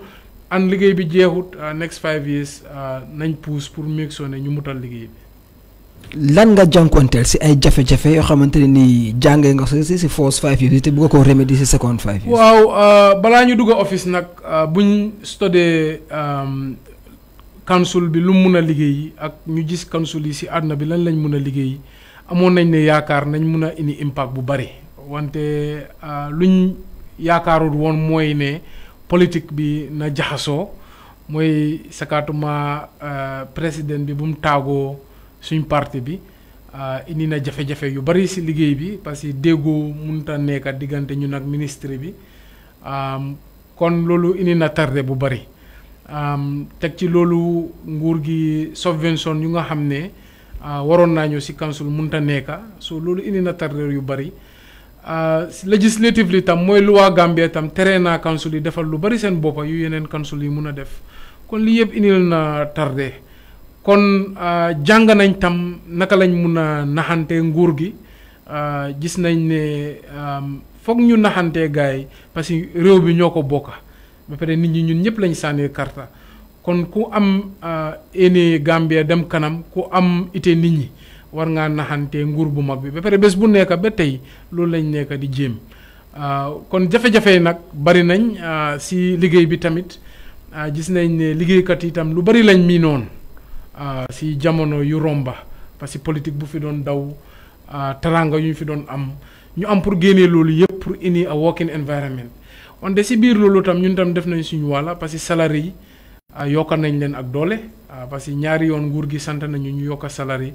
Speaker 2: an liggéey bi jeexut next 5 years nañ pousse pour make sure ne ñu mutal liggéey bi.
Speaker 1: lan nga jànkuwanteel si ay jafe-jafe yoo xamante ne nii jàngee nga si first 5 years te bëgg ko remédier si second 5 years.
Speaker 2: waaw balaa ñu dugg office nag buñ study council bi lu mun a liggéey ak ñu gis council yi si àdduna bi lan lañ mun a liggéey amoon nañ ne yaakaar nañ mun a indi impact bu bari. wante luñ yaakaarul woon mooy ne politique bi na jaxasoo mooy sakaatuma président bi bu mu taagoo suñ parti bi indi na jafe-jafe yu bari ci liggéey bi parce que déggoo mënut a nekk diggante ñun ak ministre bi kon loolu indi na tardé bu bari teg ci loolu nguur gi subvention yu nga xam ne waroon naa ñëw ci council mënut a nekk so loolu indi na tardé yu bari. Legislatively tam mooy loi Gambia tam tere naa council yi defal lu bari seen boppa yu yeneen council yi mun a def kon lii yëpp indil na tardé kon jàng nañ tam naka lañ mun a naxante nguur gi gis nañ ne foog ñu naxante gars yi parce que réew bi ñoo ko bokka ba pare nit ñi ñun ñëpp lañ sànni karta kon ku am ene Gambia dem kanam ku am ite nit ñi war ngaa naxante nguur bu mag bi ba pare bés bu nekk ba tey loolu lañ nekk di jéem kon jafe-jafe nag bari nañ si liggéey bi tamit gis nañ ne liggéeykat yi tam lu bari lañ miinoon si jamono yu romba parce que politique bu fi doon daw taranga yu ñu fi doon am ñu am pour génnee loolu yëpp pour indi a working environment wante si biir loolu tam ñun tam def nañ suñu wàlla parce que salari yi yokka nañ leen ak doole parce que ñaari yoon nguur gi sant nañu ñu yokka salari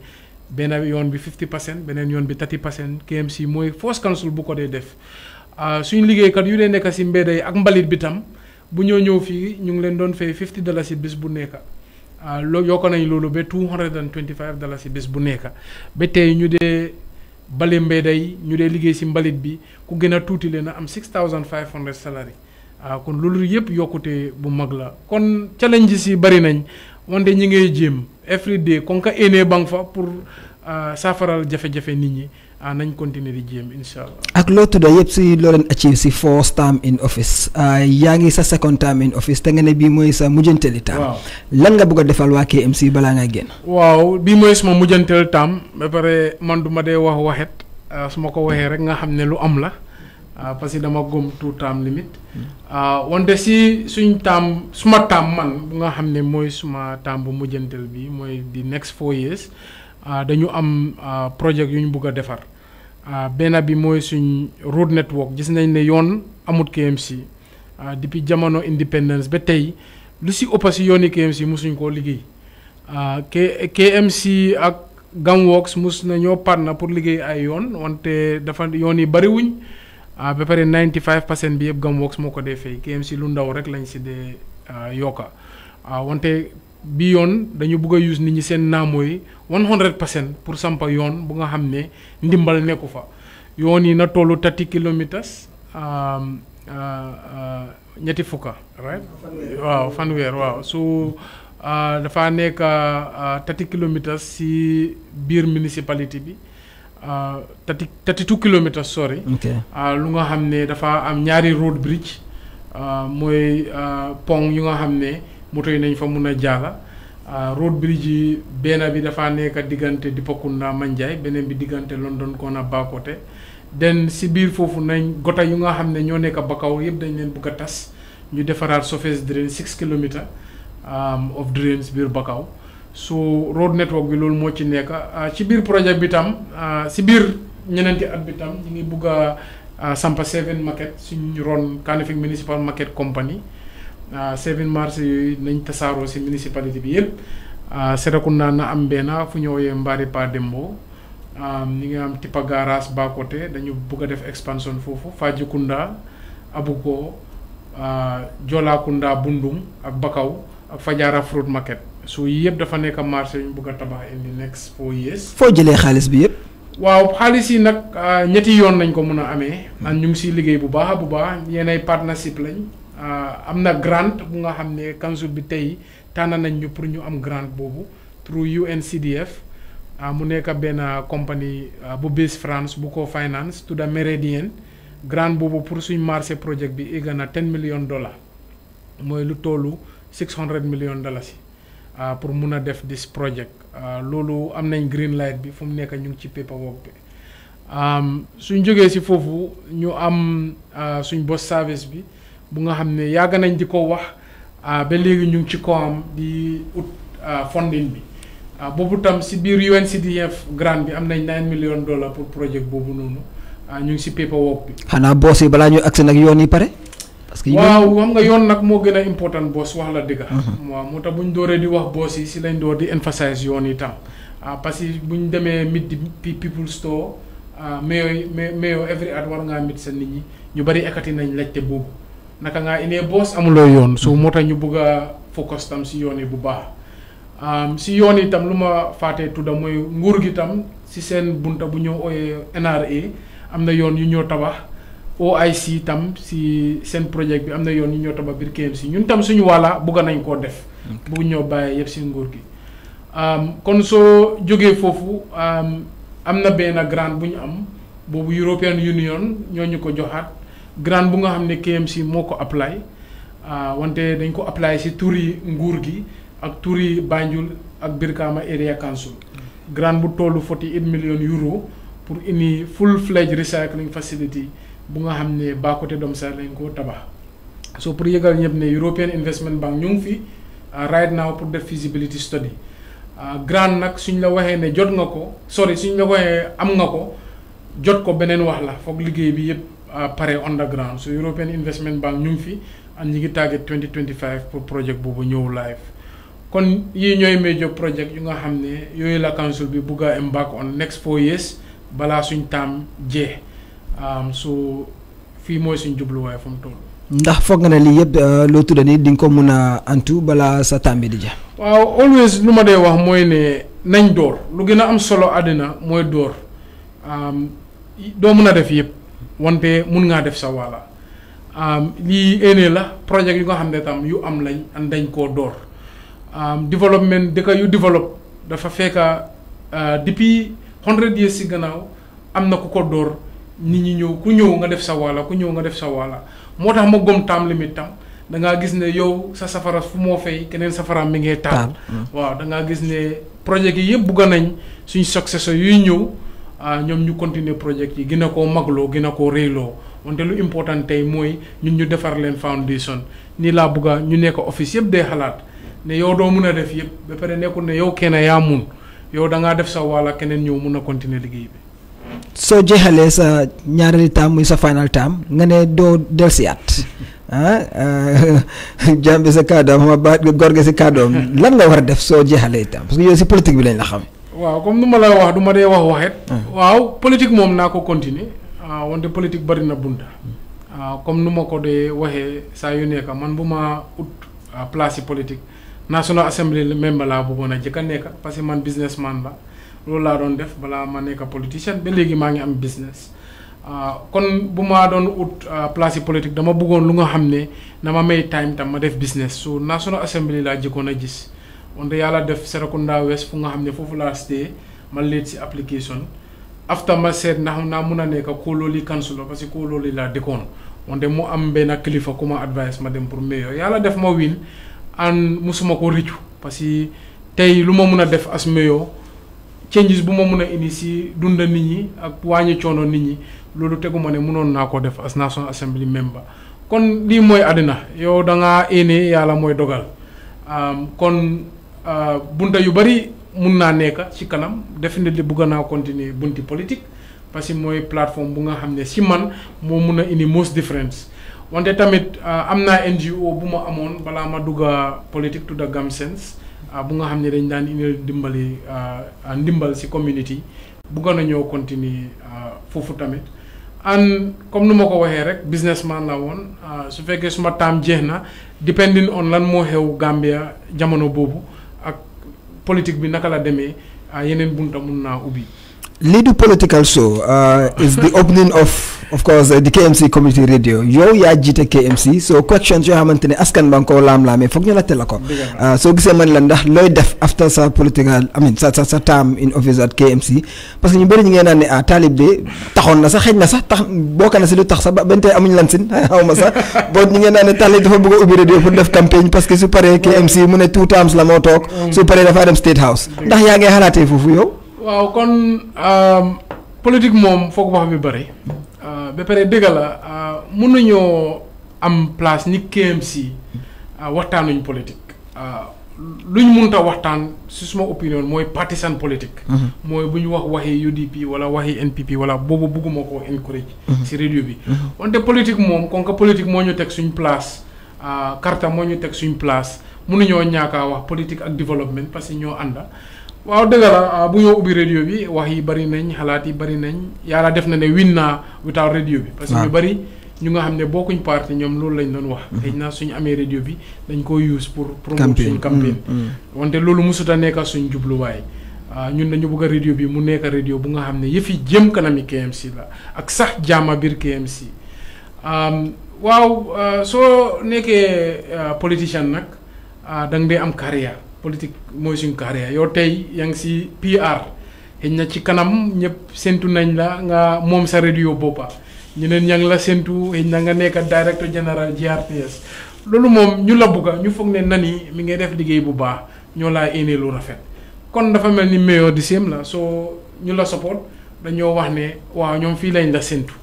Speaker 2: benn yoon bi 50% beneen yoon bi 30% KMC mooy first council bu ko dee def suñu liggéeykat yu dee nekk si mbedda yi ak mbalit bi tam bu ñëw fii ñu ngi leen doon fay $50 bés bu nekk yokk nañ loolu ba $225 bés bu nekk ba tey ñu dee bale mbedda yi ñu dee liggéey si mbalit bi ku gën a tuuti leen a am 6500 salary kon loolu yëpp yokkute bu mag la kon challenges yi bari nañ wante ñi ngay jéem every day kon ka éenee bang fa pour saafaral jafe-jafe nit ñi nañ continuer di jéem incha allah. ak
Speaker 1: loo tudda yëpp si loo leen achieve si first term in office yaa ngi sa second term in office te nga ne bii mooy sa mujjanteli term.
Speaker 2: waaw lan
Speaker 1: nga bëgg a defal waa KMC balaa nga génn.
Speaker 2: waaw bii mooy suma mujjantel term ba pare man du ma dee wax waxet su ma ko waxee rek nga xam ne lu am la parce que dama gom 2 term limit wante si suñ term suma term man bu nga xam ne mooy suma term bu mujjantel bi mooy di next 4 years dañu am projet yu ñu bëgg a defar benn bi mooy suñ road network gis nañ ne yoon amut KMC depuis jamono independence ba tey lu si ëpp si yooni KMC musuñ koo liggéey KMC ak Gamworks mus na ñoo partner pour liggéey ay yoon wante dafa yoon yi bariwuñ ba pare 95% bi yëpp Gamworks moo ko dee fay KMC lu ndaw rek lañ si dee yokka wante bi yoon dañu bëgg a use nit ñi seen naamo yi 100% pour sampa yoon bu nga xam ne ndimbal nekku fa yoon yi na tollu 30 kilomètres ñetti fukka right waaw fanweer waaw su dafa nekk 30 kilomètres si biir municipalité bi 32 kilomètres sorry lu nga xam ne dafa am ñaari road bridge mooy pont yu nga xam ne moto yi nañ fa mun a jaala road bridge yi benn bi dafa nekk diggante Dipakunda Manjai beneen bi diggante London Kona Bakote den si biir foofu nañ gota yu nga xam ne ñoo nekk Bakaw yëpp dañ leen bëgg a tas ñu defaraat surface drain 6 kilomètres of drains biir Bakaw so road network bi loolu moo ci nekk ci biir projet bi tam si biir ñeneenti at bi tam ñu ngi bëgg a sampa 7 market suñu ron Kanifing Municipal Market Company 7 marché yooyu nañ tasaaroo si municipalité bi yëpp Serekunda na am benn fu ñëwee Mbari Pa Dembo ñi ngi am Tipa Garage Bakote dañu bëgg a def expansion foofu Fajikunda Abuko Jolakunda Bundung ak Bakaw ak Fajara Fruit Market so yëpp dafa nekk marché yu ñu bëgg a tabax in the next 4 years.
Speaker 1: foo jëlee xaalis bi yëpp.
Speaker 2: waaw xaalis yi nag ñetti yoon lañ ko mën a amee. ñu ngi siy liggéey bu baax yéenay partnership lañ. am na grant bu nga xam ne council bi tey tànn nañ ñu pour ñu am grant boobu through UNCDF mu nekk benn compagnie bu base France bu ko finance tudda Meridian grant boobu pour suñ marché projet bi egg na $10 million mooy lu tollu $600 million pour mun a def this project loolu am nañ green light bi fu mu nekk ñu ngi ci paperwork bi suñ jógee si foofu ñu am suñ boss service bi bu nga xam ne yàgg nañ di ko wax ba léegi ñu ngi ci kawam di ut funding bi boobu tam si biir UNCDF grant bi am nañ $9 million pour projet boobu noonu ñu ngi si paperwork bi. xanaa boss yi balaa ñu agsi nag yoon yi pare. parce que waaw xam nga yoon nag moo gën a important boss wax la dëgg. waaw moo tax bu ñu dooree di wax boss yi si lañ door di emphasize yoon yi tam parce que bu ñu demee meet di people store mayo every at war ngaa meet sa nit ñi ñu bari ekkati nañ laajte boobu. naka ngaa inee boos amuloo yoon so moo tax ñu bëgg a focus tam si yoon yi bu baax si yoon yi tam lu ma faatee tudda mooy nguur gi tam si seen bunta bu ñëw ooyee NRA am na yoon yu ñoo tabax OIC tam si seen projet bi am na yoon yu ñoo tabax biir KMC ñun tam suñu wàlla bëgg nañ koo def bëgg ñoo bàyyee yëpp si nguur gi kon soo jógee foofu am na benn grant bu ñu am boobu European Union ñoo ñu ko joxaat grant bu nga xam ne KMC moo ko apply wante dañ ko apply si turi nguur gi ak turi Banjul ak Brikama Area Council grant bu tollu 48 million euro pour indi full fledged recycling facility bu nga xam ne Bakote Domsar lañ ko tabax so pour yëgal ñëpp ne European Investment Bank ñu ngi fi right now pour def feasibility study grant nag suñ la waxee ne jot nga ko suñ la waxee am nga ko jot ko beneen wax la foog liggéey bi yëpp pare underground so European Investment Bank ñu ngi fi ak ñi ngi target 2025 pour projet boobu ñëw live kon yii ñooy major project yu nga xam ne yooyu la council bi bugg a embark on next 4 years balaa suñ taam jee so fii mooy suñ jubluwaay fu mu toll.
Speaker 1: ndax foog nga ne lii yëpp loo tudda ni di nga ko mun a antu balaa sa taam bi di ja.
Speaker 2: waaw always lu ma dee wax mooy ne nañ door lu gën a am solo àddina mooy door doo mun a def yëpp wante mun ngaa def sa wàlla lii éene la projet yu nga xam ne tam yu am lañ and dañ koo door développement dëkk yu développe dafa fekka depuis 100 years si gannaaw am na ku ko door nit ñi ñëw ku ñëw nga def sa wàlla ku ñëw nga def sa wàlla moo tax ma gom time limit tam da ngaa gis ne yow sa safara fu moo fay keneen safara mi ngee taal waaw da ngaa gis ne projet yi yëpp bugga nañ suñ successeur yuy ñëw ñoom ñu continuer projet yi gën a koo magloo gën a koo réyloo wante lu important tey mooy ñun ñu defar leen foundation nii laa bugga ñu nekk office yëpp day xalaat ne yow doo mun a def yëpp ba pare nekkul ne yow kenn yaa mun yow da ngaa def sa wàlla keneen ñëw mun a continuer liggéey bi.
Speaker 1: soo jeexalee sa ñaareeli taam muy sa final taam nga ne doo delsiyaat jambi sa kàddoom ma ba gorge si kàddoom lan nga war a def soo jeexalee taam parce que yow si politique bi lañ la xam.
Speaker 2: waaw comme nu ma la wax du ma dee waxet waaw politique moom naa ko continuer wante politique bari na bunta comme nu ma ko dee waxee saa yu nekk man bu ma ut place yi politique National Assembly member laa bëggoon a jëkk a nekk parce que man businessman la loolu laa doon def balaa ma nekk politicien ba léegi maa ngi am business kon bu ma doon ut place yi politique dama bëggoon lu nga xam ne na ma may time tam ma def business so National Assembly laa jëkkoon a gis wante yàlla def Serekunda West fu nga xam ne foofu laa stay ma lead si application after ma seet ndax naa mun a nekk Kololi councilor parce que Kololi laa dëkkoon wante mu am benn kilifa ku ma advice ma dem pour mayor yàlla def ma win an musuma ko rëccu parce que tey lu ma mun a def as mayor changes bu ma mun a indi si dunda nit ñi ak wàññi coono nit ñi loolu teguma ne munoon naa ko def as National Assembly member kon lii mooy àddina yow da ngaa éene yàlla mooy dogal kon bunta yu bari mun naa nekk ci kanam definitely bugga naa continuer bunti politique parce que mooy plateforme bu nga xam ne si man moo mun a indi most difference wante tamit am naa NGO bu ma amoon balaa ma dugga politique tudda Gamsense bu nga xam ne dañ daan indi ndimbal si community bugga na ñoo continuer foofu tamit and comme nu ma ko waxee rek businessman la woon su fekkee suma taam jeex na depending on lan moo xew Gambia jamono boobu ak politique bi naka la demee yeneen bunta mun naa ubbi.
Speaker 1: lii du political show is the opening of course the KMC community radio yow yaa jiite KMC so questions yoo xamante ne askan ba nga koo laam-laamee foog ñu la teel ko soo gisee man la ndax looy def after sa political sa term in office at KMC parce que ñu bëri ñu ngeen naan ne taalib bi taxoon na sax xëj na sax tax bokk na si lu tax sax ba benn tey amuñu lan sin xaw ma sax boo ñu ngeen naan ne taalib dafa bëgg a ubbi radio pour def campagne parce que su paree KMC mu ne 2 terms la moo toog su paree dafaa dem State House ndax yaa ngi xalaatee foofu yow.
Speaker 2: waaw kon politique moom foog wax bi bëri ba pare dëgg la mun nañoo am place ni KMC waxtaanuñ politique luñ munta waxtaan si suma opinion mooy partisan politique mooy bu ñu wax waxi UDP wala waxi NPP wala boobu bugguma koo encourage si radio bi wante politique moom kon que politique moo ñu teg suñ place karta moo ñu teg suñ place mënuñoo ñaaka wax politique ak développement parce que ñoo ànda waaw dëgg la bu ñoo ubbi radio bi wax yi bari nañ xalaat yi bari nañ yàlla def na ne win naa without radio bi parce que ñu bari ñu nga xam ne bokkuñ parti ñoom loolu lañ doon wax xëy na suñu amee radio bi dañ ko use pour promote suñ campagne wante loolu musuta nekka suñ jubluwaay ñun dañu bëgg a radio bi mu nekk radio bu nga xam ne yëfi jëm kanami KMC la ak sax jaama biir KMC waaw soo nekkee politicien nag da nga dee am carrière politique mooy suñu carrière yow tey yaa ngi si PR xëy na ci kanam ñëpp séntu nañ la nga moom sa radio boppa ñeneen ña ngi la séntu xëy na nga nekk directeur général GRTS loolu moom ñu la bugga ñu foog ne nani mi ngay def liggéey bu baax ñoo laa éenee lu rafet kon dafa mel ni mayor di séem la soo ñu la support dañoo wax ne waaw ñoom fii lañ la séntu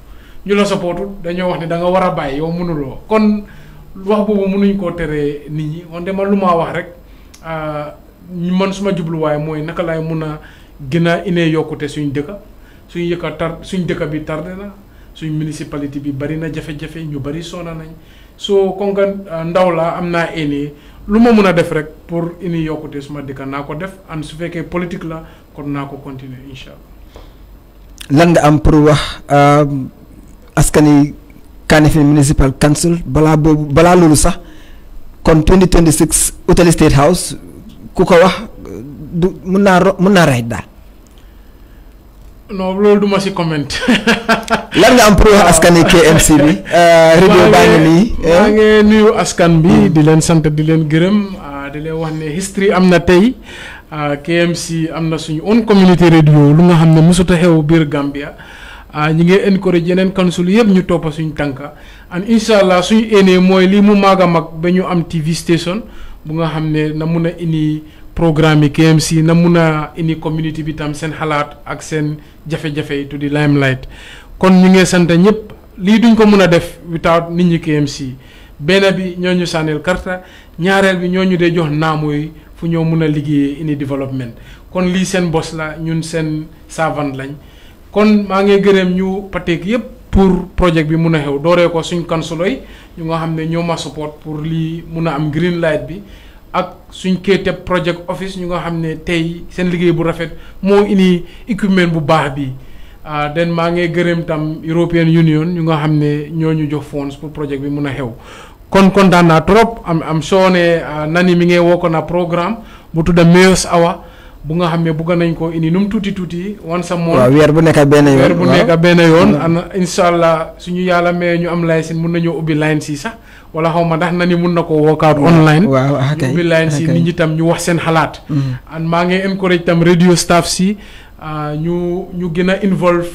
Speaker 2: ñu la supportul dañoo wax ne da nga war a bàyyi yow mënuloo kon wax boobu mënuñ koo teree nit ñi wante man lu maa wax rek man suma jubluwaay mooy naka laay mun a gën a inee yokkute suñ dëkk bi tardé na suñ municipalité bi bari na jafe-jafe ñu bari sona nañ soo kon nga ndaw laa am naa ene lu ma mun a def rek pour ini yokkute suma dëkk naa ko def and su fekkee politique la kon naa ko continuer incha allah.
Speaker 1: lan nga am pour wax askani Kanifing Municipal Council balaa loolu sax kon 2026 utali State House ku ko wax du mun naa right daal.
Speaker 2: non loolu duma si comment.
Speaker 1: lan nga am pour askani KMC bi. radio baa ngi nii.
Speaker 2: maa ngi nuyu askan bi di leen sant di leen gërëm di leen wax ne history am na tey KMC am na suñu own community radio lu nga xam ne mosut a xew biir Gambia ñi ngi encourage yeneen council yëpp ñu toppa suñu tànka and incha allah suñu éenee mooy lii mu mag a mag ba ñu am TV station bu nga xam ne na mun a indi programme yi KMC na mun a indi community bi tam seen xalaat ak seen jafe-jafe yi to the limelight kon ñu ngi sant ñëpp lii duñ ko mun a def without nit ñi KMC benn bi ñooñu sànnil karta ñaareel bi ñooñu dee jox naamu yi fu ñoo mun a liggéeyee indi développement kon lii seen bos la ñun seen servant lañ kon maa ngi gërëm ñu pateek yëpp pour projet bi mun a xew dooree ko suñ kansulo yi ñu nga xam ne ñoo ma support pour lii mun a am green light bi ak suñ 𝒂𝒄𝒄𝒏 project office ñu nga xam ne tey seen liggéey bu rafet moo indi équipement bu baax bi den maa ngi gërëm tam European Union ñu nga xam ne ñoo ñu jox funds pour projet bi mun a xew kon kontaan naa trop am soo ne nani mi ngi woo ko na programme bu tudda Mayor's Hour bu nga xam ne bugg nañ ko indi nu mu tuuti once a month
Speaker 1: waaw weer bu nekk benn yoon
Speaker 2: weer bu nekk benn yoon incha allah suñu yàlla may ñu am licence mun nañoo ubbi line si sax wala xaw ma ndax nani mun na ko workout online ñu ubbi line si nit ñi tam ñu wax seen xalaat and maa ngi encourage tam radio staff si ñu gën a involve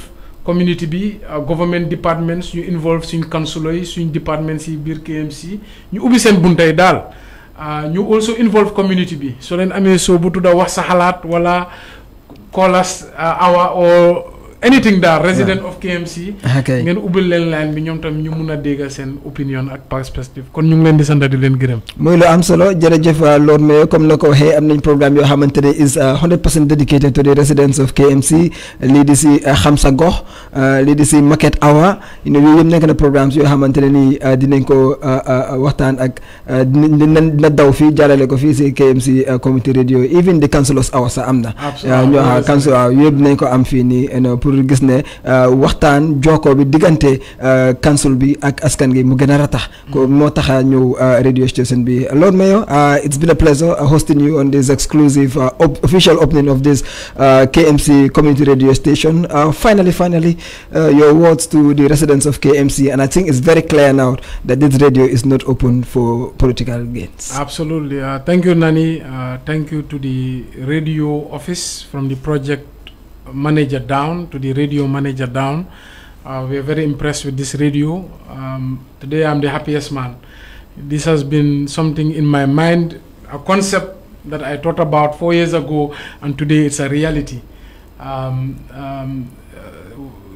Speaker 2: community bi government departments ñu involve suñ councilor yi suñ department si biir KMC ñu ubbi seen buntay daal ñu also involve community bi soo leen amee soo bu tudda wax sa xalaat wala call us hour or anything daal resident of KMC ngeen ubbil leen line bi ñoom tam ñu mun a dégg seen opinion ak perspective kon ñu ngi leen di sant di leen gërëm
Speaker 1: muy lu am solo jërëjëf Lord Mayor comme na ko waxee am nañ programme yoo xamante ne is 100% dedicated to the residents of KMC lii di si xam sa gox lii di si market hour yooyu yëpp nekk na programmes yoo xamante ne nii dinañ ko waxtaan ak dina daw fii jaarale ko fii si KMC community radio even the councilors hour sax am na ñoo council yëpp dinañ ko am fii nii pour gis ne waxtaan jokkoo bi diggante council bi ak askan gi mu gën a ratax ko moo tax ñëw radio station bi Lord Mayor it's been a pleasure hosting you on this exclusive official opening of this KMC community radio station. Finally your words to the residents of KMC, and I think it's very clear now that this radio is not open for political gains.
Speaker 2: Absolutely. Thank you, Nani. Thank you to the radio office from the project manager down to the radio manager down. We are very impressed with this radio. Today I'm the happiest man. This has been something in my mind, a concept that I thought about 4 years ago, and today it's a reality.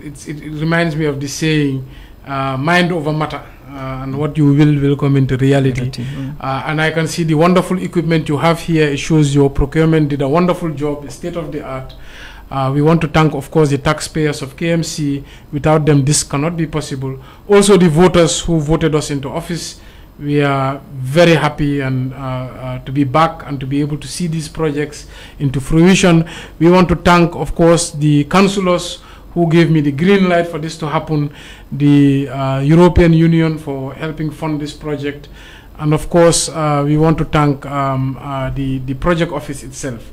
Speaker 2: It reminds me of the saying, mind over matter, and what you will come into reality. And I can see the wonderful equipment you have here. It shows your procurement did a wonderful job, state of the art. We want to thank, of course, the taxpayers of KMC. Without them, this cannot be possible. Also, the voters who voted us into office. We are very happy and to be back and to be able to see these projects into fruition. We want to thank, of course, the councillors who gave me the green light for this to happen, the European Union for helping fund this project, and of course, we want to thank the project office itself.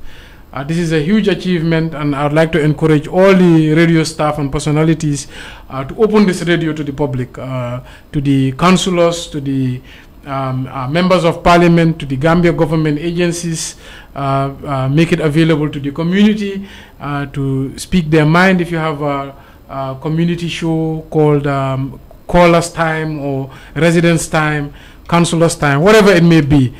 Speaker 2: This is a huge achievement, and I would like to encourage all the radio staff and personalities to open this radio to the public, to the councillors, to the members of parliament, to the Gambia government agencies, make it available to the community to speak their mind. If you have a community show called Callers Time or Residents Time, Councillors Time, whatever it may be,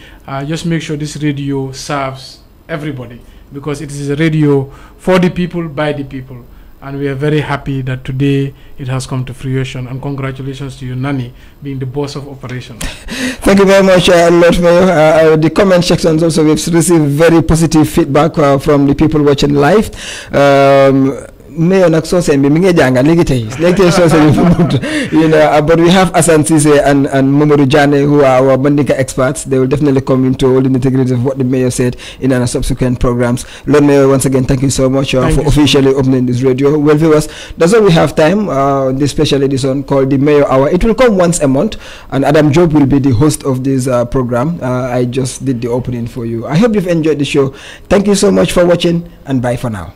Speaker 2: just make sure this radio serves everybody, because it is a radio for the people, by the people. And we are very happy that today it has come to fruition. And congratulations to you, Nani, being the boss of operations.
Speaker 1: Thank you very much, Lord Mayor. The comment sections also, we've received very positive feedback from the people watching live. Mayor nak sosé bi mi ngi jàngal léegi tey sosé bi you know, but we have Assane Cissé and Mamadou Jane, who are our Mandinka experts. They will definitely come into all the nitty-gritty of what the mayor said in our subsequent programs. Lord Mayor, once again, thank you so much for officially opening this radio. Well, viewers, that's all we have time. This special edition called the Mayor Hour. It will come once a month, and Adam Job will be the host of this program. I just did the opening for you. I hope you've enjoyed the show. Thank you so much for watching, and bye for now.